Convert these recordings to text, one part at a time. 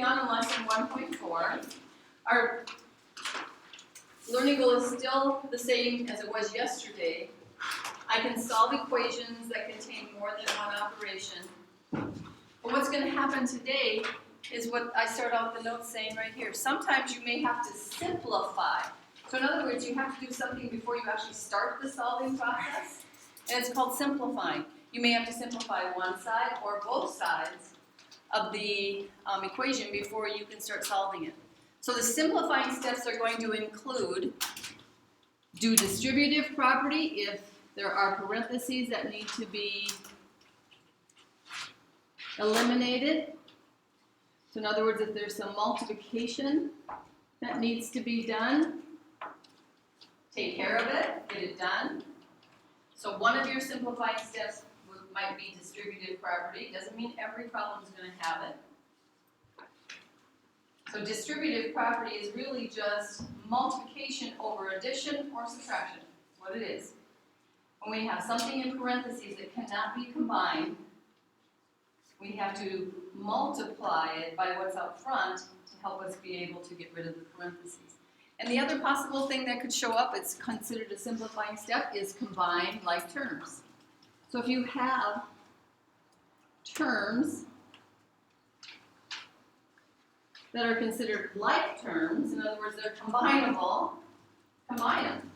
continuing on in lesson 1.4. Our learning goal is still the same as it was yesterday. I can solve equations that contain more than one operation. But what's going to happen today is what I start out the notes saying right here. Sometimes you may have to simplify. So in other words, you have to do something before you actually start the solving process, and it's called simplifying. You may have to simplify one side or both sides of the equation before you can start solving it. So the simplifying steps are going to include do distributive property if there are parentheses that need to be eliminated. So in other words, if there's some multiplication that needs to be done, take care of it, get it done. So one of your simplifying steps might be distributive property. Doesn't mean every problem is going to have it. So distributive property is really just multiplication over addition or subtraction. That's what it is. When we have something in parentheses that cannot be combined, we have to multiply it by what's up front to help us be able to get rid of the parentheses. And the other possible thing that could show up, it's considered a simplifying step, is combine like terms. So if you have terms that are considered like terms, in other words, they're combinable, combine them.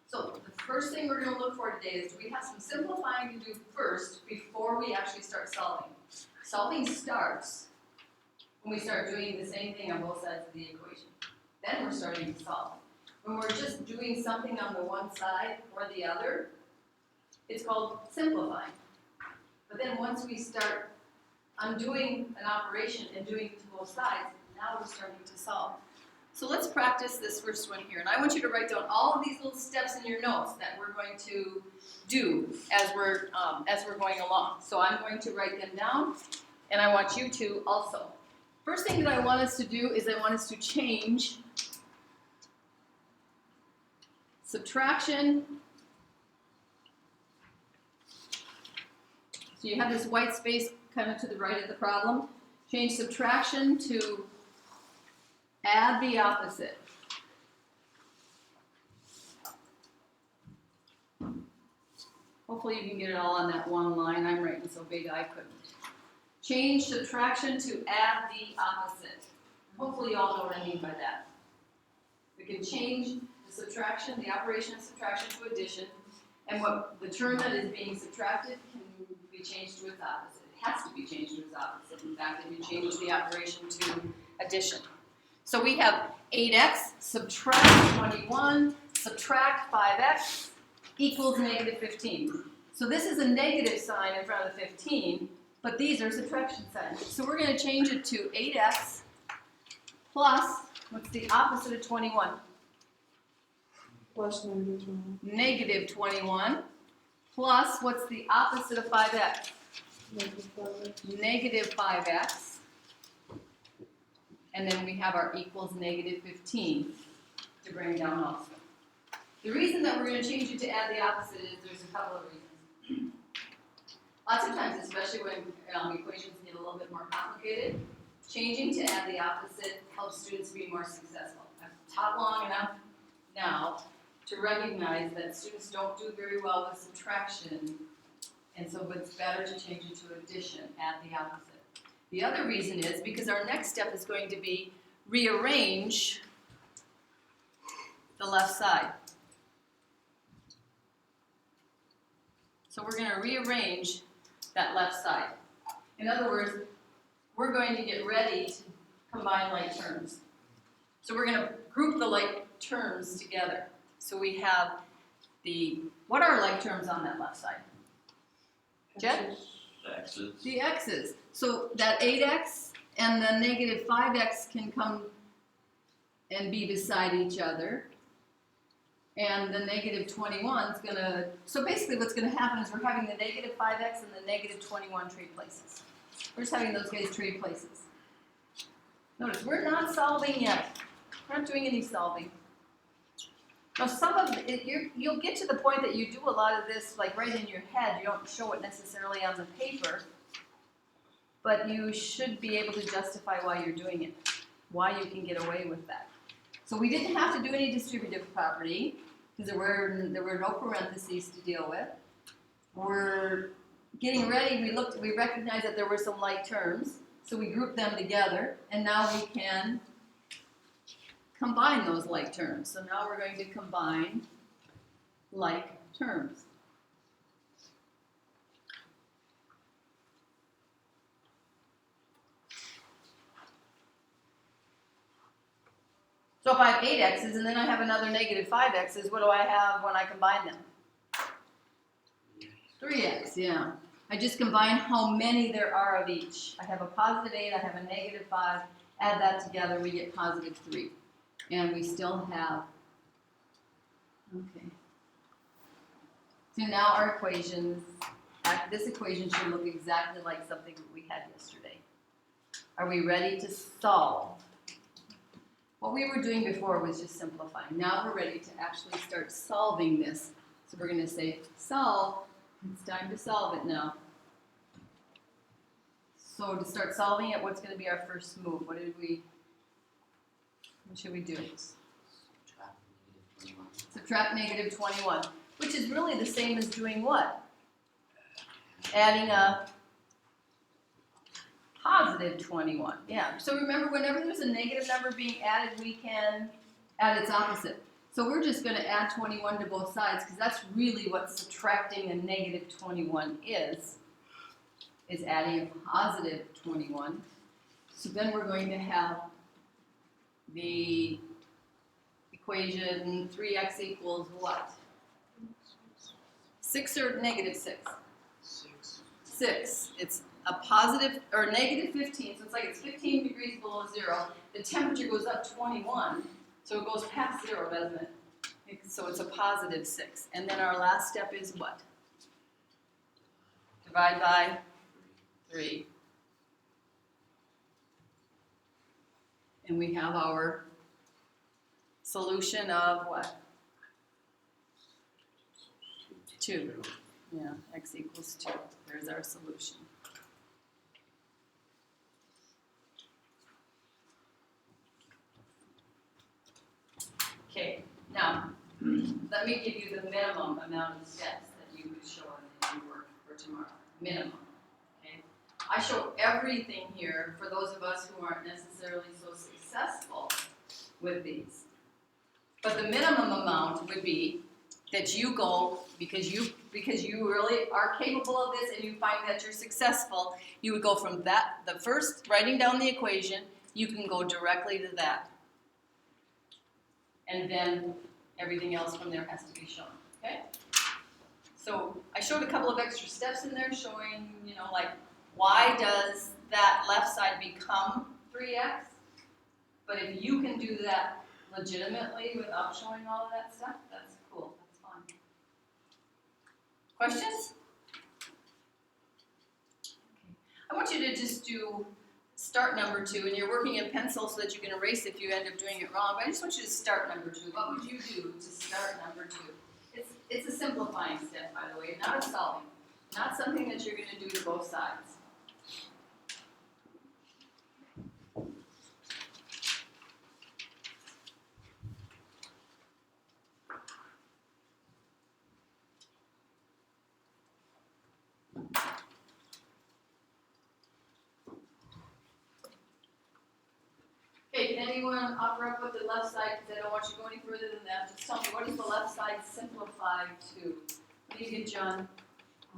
So the first thing we're going to look for today is we have some simplifying to do first before we actually start solving. Solving starts when we start doing the same thing on both sides of the equation. Then we're starting to solve. When we're just doing something on the one side or the other, it's called simplifying. But then once we start undoing an operation and doing it to both sides, now we're starting to solve. So let's practice this first one here. And I want you to write down all of these little steps in your notes that we're going to do as we're going along. So I'm going to write them down, and I want you to also. First thing that I want us to do is I want us to change subtraction. So you have this white space kind of to the right of the problem. Change subtraction to add the opposite. Hopefully you can get it all on that one line. I'm writing so big I couldn't. Change subtraction to add the opposite. Hopefully you all know what I mean by that. We can change the subtraction, the operation of subtraction to addition, and what the term that is being subtracted can be changed to its opposite. It has to be changed to its opposite. In fact, if you change the operation to addition. So we have 8x subtract 21 subtract 5x equals negative 15. So this is a negative sign in front of the 15, but these are subtraction signs. So we're going to change it to 8x plus, what's the opposite of 21? Plus negative 21. Negative 21 plus, what's the opposite of 5x? Negative 5x. Negative 5x. And then we have our equals negative 15 to bring down also. The reason that we're going to change it to add the opposite is there's a couple of reasons. Lots of times, especially when equations get a little bit more complicated, changing to add the opposite helps students be more successful. I've taught long enough now to recognize that students don't do very well with subtraction, and so it's better to change it to addition, add the opposite. The other reason is because our next step is going to be rearrange the left side. So we're going to rearrange that left side. In other words, we're going to get ready to combine like terms. So we're going to group the like terms together. So we have what are like terms on that left side? Jet? X's. The x's. So that 8x and the negative 5x can come and be beside each other. And the negative 21 is going to, so basically what's going to happen is we're having the negative 5x and the negative 21 trade places. We're just having those guys trade places. Notice, we're not solving yet. We're not doing any solving. Now some of it, you'll get to the point that you do a lot of this like right in your head. You don't show it necessarily on the paper. but you should be able to justify why you're doing it, why you can get away with that. So we didn't have to do any distributive property because there were no parentheses to deal with. We're getting ready, we recognized that there were some like terms, so we grouped them together, and now we can combine those like terms. So now we're going to combine like terms. So if I have 8 x's and then I have another negative 5 x's, what do I have when I combine them? 3x, yeah. I just combine how many there are of each. I have a positive 8, I have a negative 5. Add that together, we get positive 3. And we still have, okay. So now our equations, this equation should look exactly like something that we had yesterday. Are we ready to solve? What we were doing before was just simplifying. Now we're ready to actually start solving this. So we're going to say, solve. It's time to solve it now. So to start solving it, what's going to be our first move? What should we do? Subtract negative 21, which is really the same as doing what? Adding a positive 21. Yeah, so remember, whenever there's a negative number being added, we can add its opposite. So we're just going to add 21 to both sides because that's really what subtracting a negative 21 is adding a positive 21. So then we're going to have the equation 3x equals what? 6 or negative 6? 6. It's a positive or negative 15, so it's like it's 15 degrees below 0. The temperature goes up 21, so it goes past 0, doesn't it? So it's a positive 6. And then our last step is what? Divide by 3. And we have our solution of what? 2. Yeah, x equals 2. There's our solution. Okay, now, let me give you the minimum amount of steps that you would show in your work for tomorrow. Minimum, okay? I show everything here for those of us who aren't necessarily so successful with these. But the minimum amount would be that you go, because you really are capable of this and you find that you're successful, you would go from that, the first, writing down the equation, you can go directly to that. And then everything else from there has to be shown, okay? So I showed a couple of extra steps in there showing, like why does that left side become 3x? But if you can do that legitimately without showing all of that stuff, that's cool, that's fun. Questions? Okay. I want you to just do start number 2, and you're working in pencil so that you can erase if you end up doing it wrong, but I just want you to start number 2. What would you do to start number 2? It's a simplifying step, by the way, not a solving. Not something that you're going to do to both sides. Okay, can anyone offer up what the left side, because I don't want you to go any further than that. Just tell me, what does the left side simplify to? What do you get, John?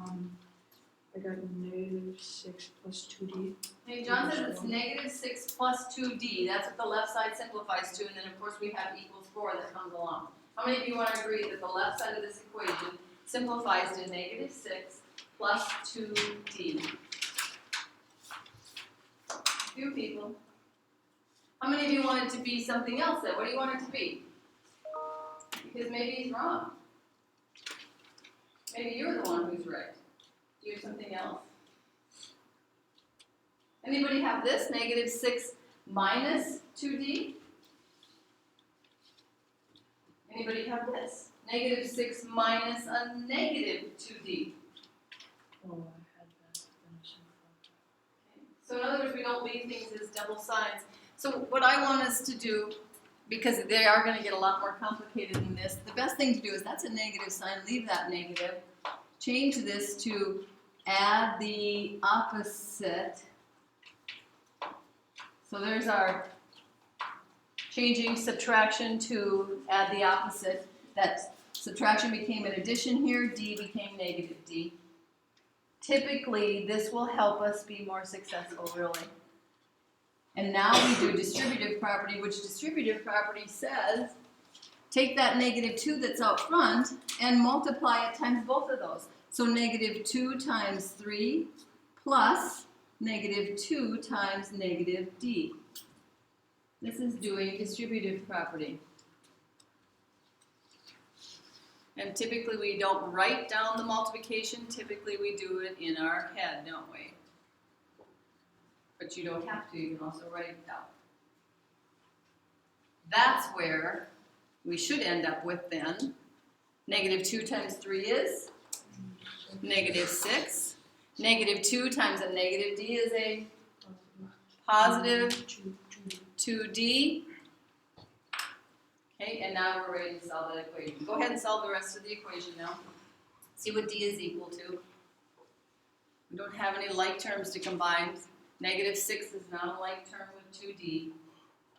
I got negative 6 plus 2d. Okay, John says it's negative 6 plus 2d. That's what the left side simplifies to, and then of course we have equals 4 that comes along. How many of you want to agree that the left side of this equation simplifies to negative 6 plus 2d? A few people. How many of you want it to be something else then? What do you want it to be? Because maybe he's wrong. Maybe you're the one who's right. Do you have something else? Anybody have this? Negative 6 minus 2d? Anybody have this? Negative 6 minus a negative 2d? Oh, I had that. So in other words, we don't leave things as double signs. So what I want us to do, because they are going to get a lot more complicated than this, the best thing to do is that's a negative sign, leave that negative. Change this to add the opposite. So there's our changing subtraction to add the opposite. That subtraction became an addition here, D became negative D. Typically, this will help us be more successful, really. And now we do distributive property, which distributive property says, take that negative 2 that's out front and multiply it times both of those. So negative 2 times 3 plus negative 2 times negative D. This is doing distributive property. And typically we don't write down the multiplication, typically we do it in our head, don't we? But you don't have to, you can also write it down. That's where we should end up with then. Negative 2 times 3 is negative 6. Negative 2 times a negative D is a positive 2D. Okay, and now we're ready to solve that equation. Go ahead and solve the rest of the equation now. See what D is equal to. We don't have any like terms to combine. Negative 6 is not a like term with 2D.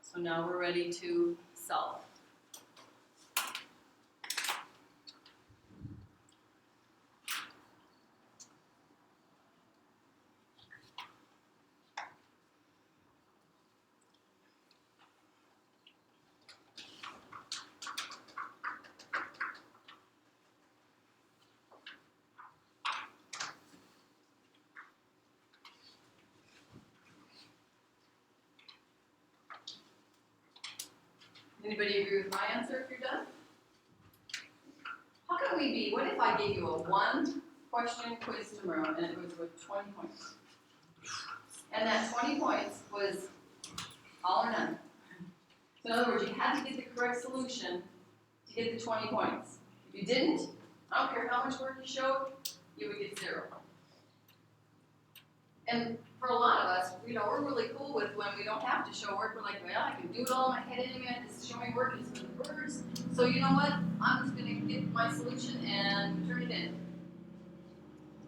So now we're ready to solve. Anybody agree with my answer if you're done? How can we be, what if I gave you a 1-question quiz tomorrow and it was with 20 points? And that 20 points was all or none. So in other words, you had to get the correct solution to get the 20 points. If you didn't, I don't care how much work you showed, you would get 0. And for a lot of us, we're really cool with when we don't have to show work. We're like, well, I can do it all in my head anyway. This showing work is for the birds. So you know what? I'm just going to get my solution and turn it in.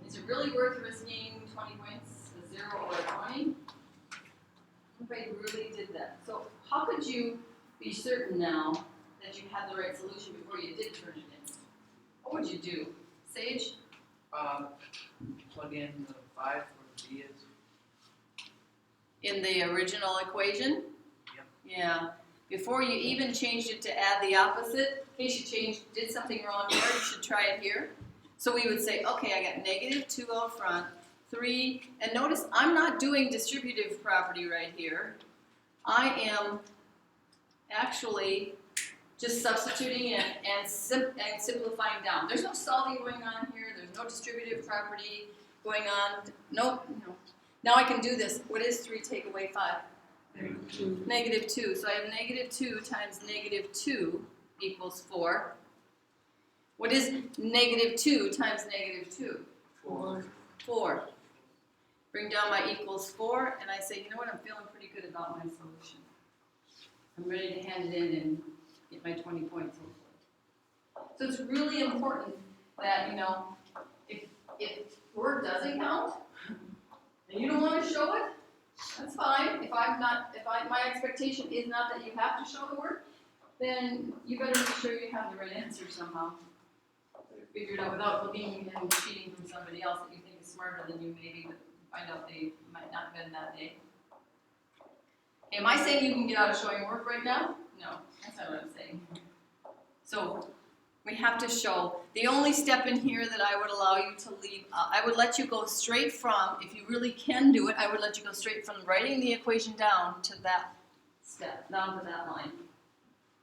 Is it really worth risking 20 points, a 0 or a 20? Nobody really did that. So how could you be certain now that you had the right solution before you did turn it in? What would you do? Sage? Plug in the 5 where D is. In the original equation? Yep. Yeah. Before you even changed it to add the opposite, in case you did something wrong here, you should try it here. So we would say, okay, I got negative 2 out front, 3, and notice I'm not doing distributive property right here. I am actually just substituting in and simplifying down. There's no solving going on here. There's no distributive property going on. No. Now I can do this. What is 3 take away 5? Negative 2. So I have negative 2 times negative 2 equals 4. What is negative 2 times negative 2? 4. Bring down my equals 4, and I say, you know what, I'm feeling pretty good about my solution. I'm ready to hand it in and get my 20 points. So it's really important that, if work doesn't count, and you don't want to show it, that's fine. If my expectation is not that you have to show the work, then you better make sure you have the right answer somehow. Figure it out without looking and cheating from somebody else that you think is smarter than you maybe, but find out they might not have been that day. Am I saying you can get out of showing work right now? No, that's not what I'm saying. So we have to show. The only step in here that I would allow you to leave, I would let you go straight from, if you really can do it, I would let you go straight from writing the equation down to that step, down to that line.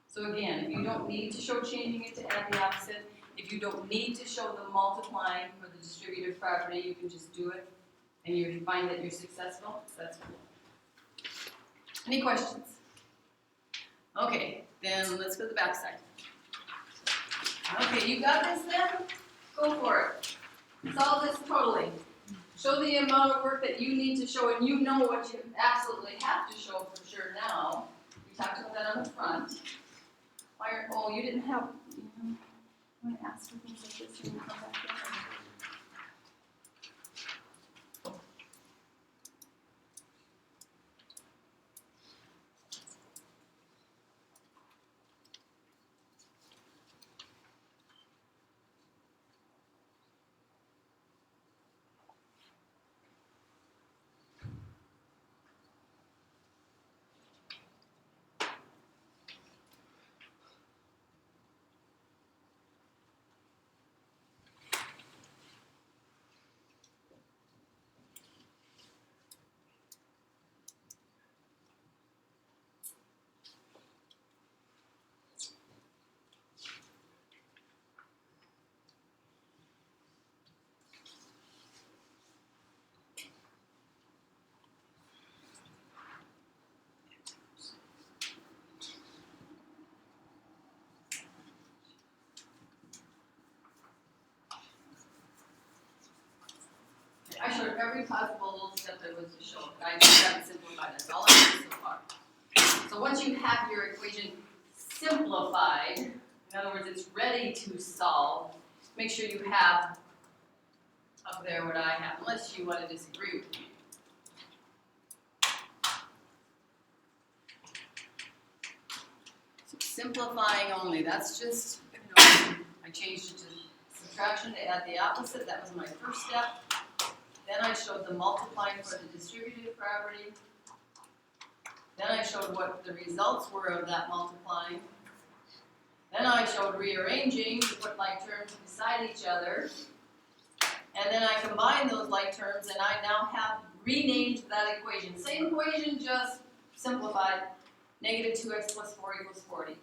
So again, if you don't need to show changing it to add the opposite, if you don't need to show the multiplying for the distributive property, you can just do it, and you find that you're successful. That's cool. Any questions? Okay, then let's go to the back side. Okay, you got this then? Go for it. Solve this totally. show the amount of work that you need to show, and you know what you absolutely have to show for sure now. We talked about that on the front. Oh, you didn't have, I'm gonna ask for things like this when you come back in. I showed every possible little step there was to show. I just haven't simplified. That's all I did so far. So once you have your equation simplified, in other words, it's ready to solve, make sure you have up there what I have, unless you want to disagree with me. So simplifying only, that's just, I changed it to subtraction to add the opposite. That was my first step. Then I showed the multiplying for the distributive property. Then I showed what the results were of that multiplying. Then I showed rearranging to put like terms beside each other. And then I combined those like terms, and I now have renamed that equation. Same equation, just simplified. Negative 2x plus 4 equals 40.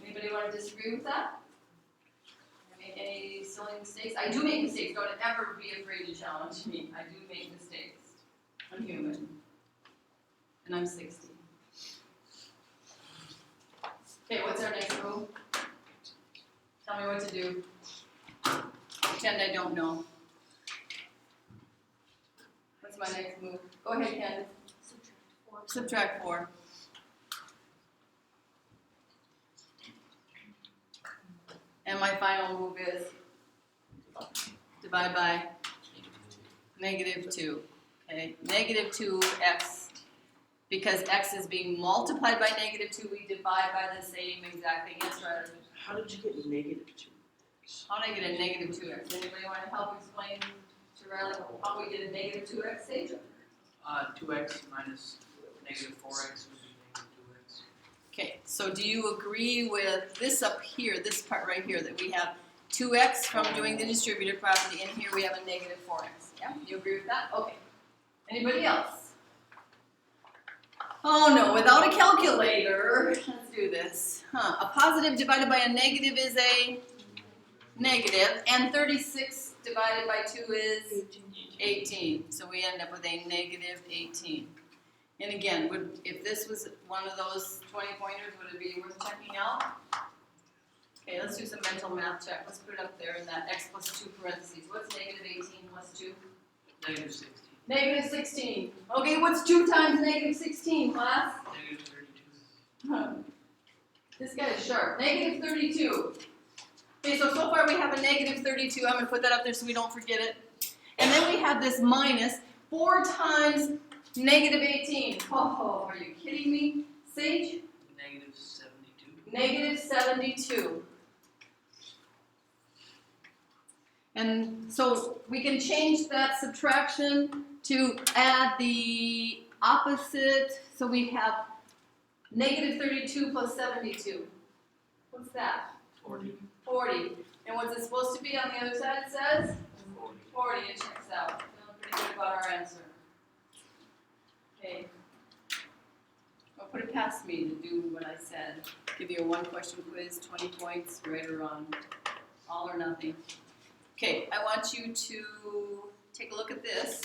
Anybody want to disagree with that? Make any silly mistakes? I do make mistakes. Don't ever be afraid to challenge me. I do make mistakes. I'm human. And I'm 60. Okay, what's our next move? Tell me what to do. Pretend I don't know. What's my next move? Go ahead, Ken. Subtract 4. And my final move is divide by negative 2. Okay, negative 2x. Because x is being multiplied by negative 2, we divide by the same exact thing. Yes, right? How did you get negative 2? How did I get a negative 2x? Anybody want to help explain to Riley how we get a negative 2x, Sage? 2x minus negative 4x would be negative 2x. Okay, so do you agree with this up here, this part right here, that we have 2x from doing the distributive property, and here we have a negative 4x? Yeah, you agree with that? Okay. Anybody else? Oh no, without a calculator, let's do this. A positive divided by a negative is a negative, and 36 divided by 2 is 18. So we end up with a negative 18. And again, if this was one of those 20 pointers, would it be worth checking out? Okay, let's do some mental math check. Let's put it up there in that x plus 2 parentheses. What's negative 18 plus 2? Negative 16. Negative 16. Okay, what's 2 times negative 16, class? Negative 32. This guy is sharp. Negative 32. Okay, so far we have a negative 32. I'm going to put that up there so we don't forget it. And then we have this minus 4 times negative 18. Oh, are you kidding me? Sage? Negative 72. Negative 72. And so we can change that subtraction to add the opposite. So we have negative 32 plus 72. What's that? 40. 40. And what's it supposed to be on the other side, it says? 40. 40, it checks out. Feeling pretty good about our answer. Okay. Don't put it past me to do what I said. Give you a 1-question quiz, 20 points, right or wrong. All or nothing. Okay, I want you to take a look at this.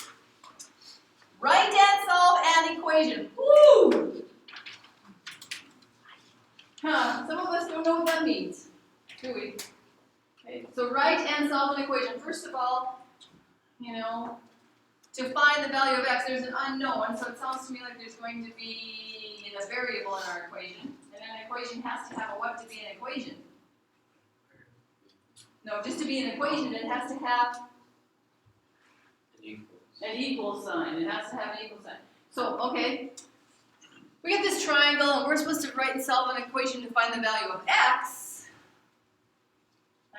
Write and solve an equation. Woo! Some of us don't know what that means, do we? Okay, so write and solve an equation. First of all, to find the value of x, there's an unknown, so it sounds to me like there's going to be a variable in our equation. And an equation has to have a what to be an equation? No, just to be an equation, it has to have an equal sign. It has to have an equal sign. So, okay, we get this triangle, and we're supposed to write and solve an equation to find the value of x.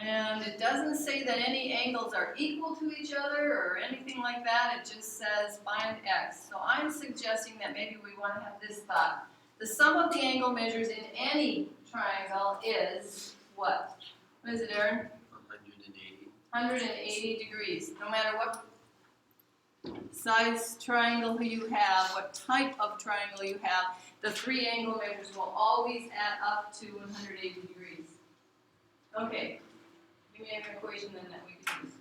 And it doesn't say that any angles are equal to each other or anything like that. It just says find x. So I'm suggesting that maybe we want to have this thought. The sum of the angle measures in any triangle is what? What is it, Aaron? 180. 180 degrees. No matter what size triangle you have, what type of triangle you have, the three angle measures will always add up to 180 degrees. Okay. Give me an equation then that we can use.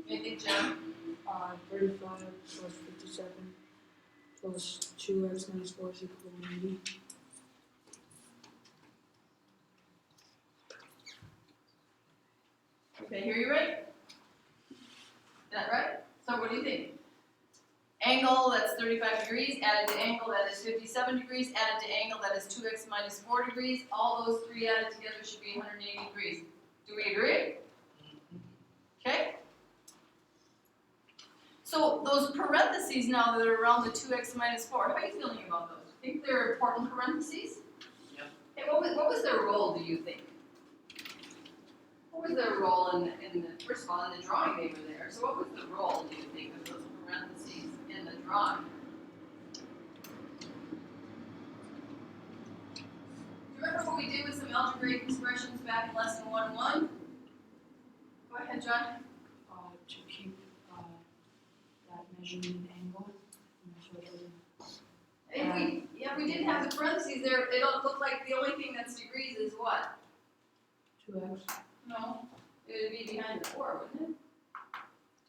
Anything, Jen? 35 plus 57 plus 2x minus 4 is equal to 90. Okay, here you right? Is that right? So what do you think? Angle that's 35 degrees, added to angle that is 57 degrees, added to angle that is 2x minus 4 degrees. All those three added together should be 180 degrees. Do we agree? Okay? So those parentheses now that are around the 2x minus 4, how are you feeling about those? Think they're important parentheses? Yep. Hey, what was their role, do you think? What was their role in the, first of all, in the drawing they were there. So what was the role, do you think, of those parentheses in the drawing? Do you remember what we did with some algebraic expressions back in lesson 1-1? Go ahead, John. To keep that measurement angle. If we didn't have the parentheses there, it'll look like the only thing that's degrees is what? 2x. No, it would be behind the 4, wouldn't it?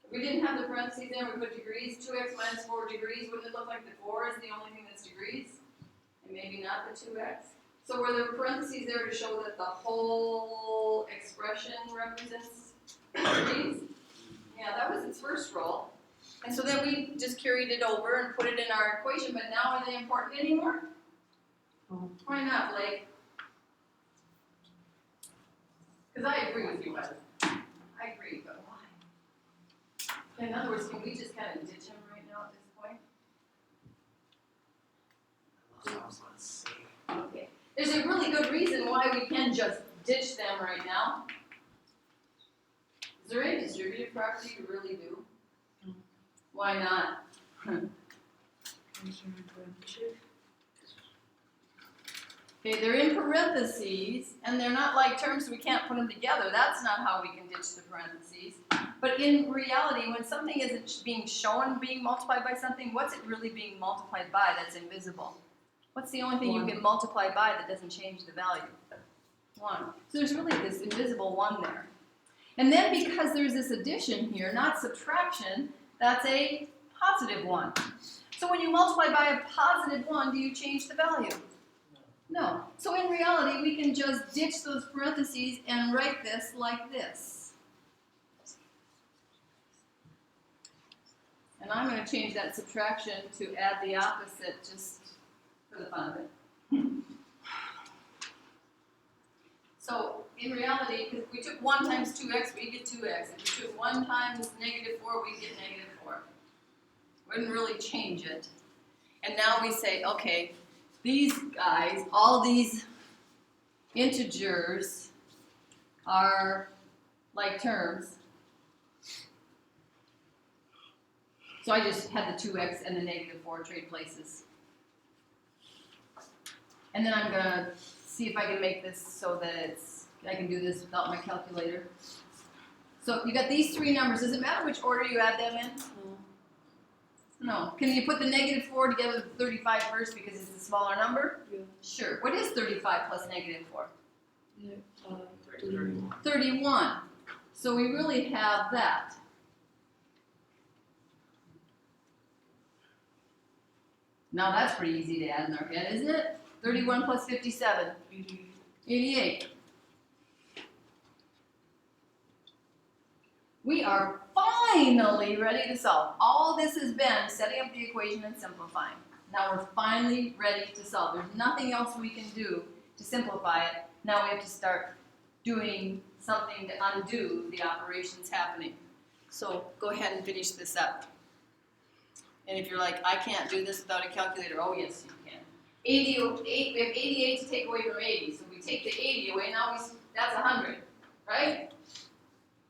If we didn't have the parentheses there, we put degrees, 2x minus 4 degrees, wouldn't it look like the 4 is the only thing that's degrees? And maybe not the 2x? So were there parentheses there to show that the whole expression represents degrees? Yeah, that was its first role. And so then we just carried it over and put it in our equation, but now are they important anymore? Why not, Blake? Because I agree with you, but I agree, but why? In other words, can we just kind of ditch him right now at this point? Okay. There's a really good reason why we can just ditch them right now. Is there any distributive property to really do? Why not? Okay, they're in parentheses, and they're not like terms, so we can't put them together. That's not how we can ditch the parentheses. But in reality, when something isn't being shown being multiplied by something, what's it really being multiplied by that's invisible? What's the only thing you can multiply by that doesn't change the value? 1. So there's really this invisible 1 there. And then because there's this addition here, not subtraction, that's a positive 1. So when you multiply by a positive 1, do you change the value? No. So in reality, we can just ditch those parentheses and write this like this. And I'm going to change that subtraction to add the opposite just for the fun of it. So in reality, because we took 1 times 2x, we get 2x. If we took 1 times negative 4, we get negative 4. Wouldn't really change it. And now we say, okay, these guys, all these integers are like terms. So I just had the 2x and the negative 4 trade places. And then I'm going to see if I can make this so that I can do this without my calculator. So you got these 3 numbers. Does it matter which order you add them in? No. Can you put the negative 4 together with 35 first because it's a smaller number? Yeah. Sure. What is 35 plus negative 4? 31. 31. So we really have that. Now that's pretty easy to add in our head, isn't it? 31 plus 57, 88. We are finally ready to solve. All this has been setting up the equation and simplifying. Now we're finally ready to solve. There's nothing else we can do to simplify it. Now we have to start doing something to undo the operations happening. So go ahead and finish this up. And if you're like, I can't do this without a calculator, oh yes you can. 88, we have 88 to take away from 80. So we take the 80 away, now that's 100, right?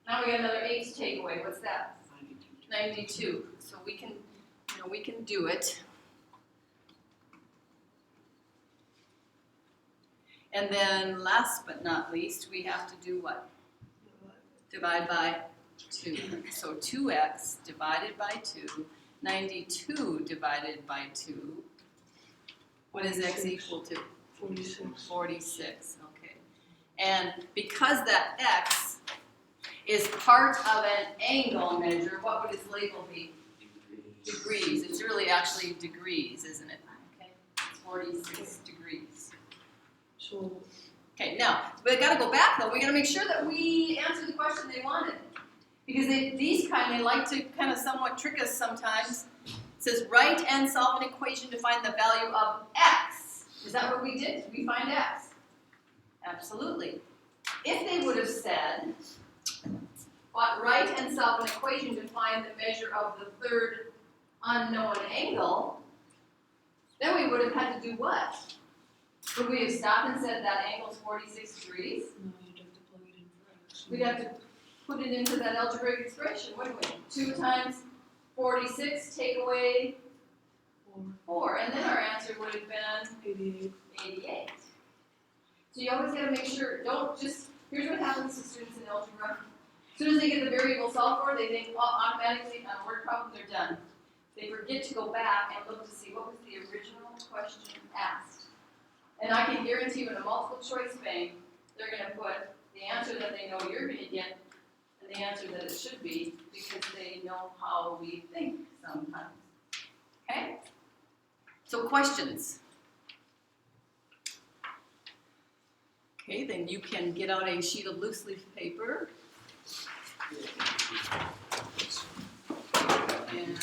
Now we got another 8 to take away. What's that? 92. So we can, we can do it. And then last but not least, we have to do what? Divide by 2. So 2x divided by 2, 92 divided by 2. What is x equal to? 46. 46, okay. And because that x is part of an angle measure, what would its label be? Degrees. It's really actually degrees, isn't it? Okay, it's 46 degrees. So, Okay, now, we've got to go back though. We got to make sure that we answer the question they wanted. Because they like to kind of somewhat trick us sometimes. It says, write and solve an equation to find the value of x. Is that what we did? Did we find x? Absolutely. If they would have said, write and solve an equation to find the measure of the third unknown angle, then we would have had to do what? Would we have stopped and said that angle's 46 degrees? no, you'd have to plug it in for x. We'd have to put it into that algebraic expression, wouldn't we? 2 times 46, take away 4, and then our answer would have been 88. So you always got to make sure, don't just, here's what happens to students in algebra. As soon as they get the variable solved for, they think, well, automatically on word problems are done. They forget to go back and look to see what was the original question asked. And I can guarantee you in a multiple choice bank, they're going to put the answer that they know you're going to get and the answer that it should be because they know how we think sometimes. Okay? So questions. Okay, then you can get out a sheet of loose leaf paper. And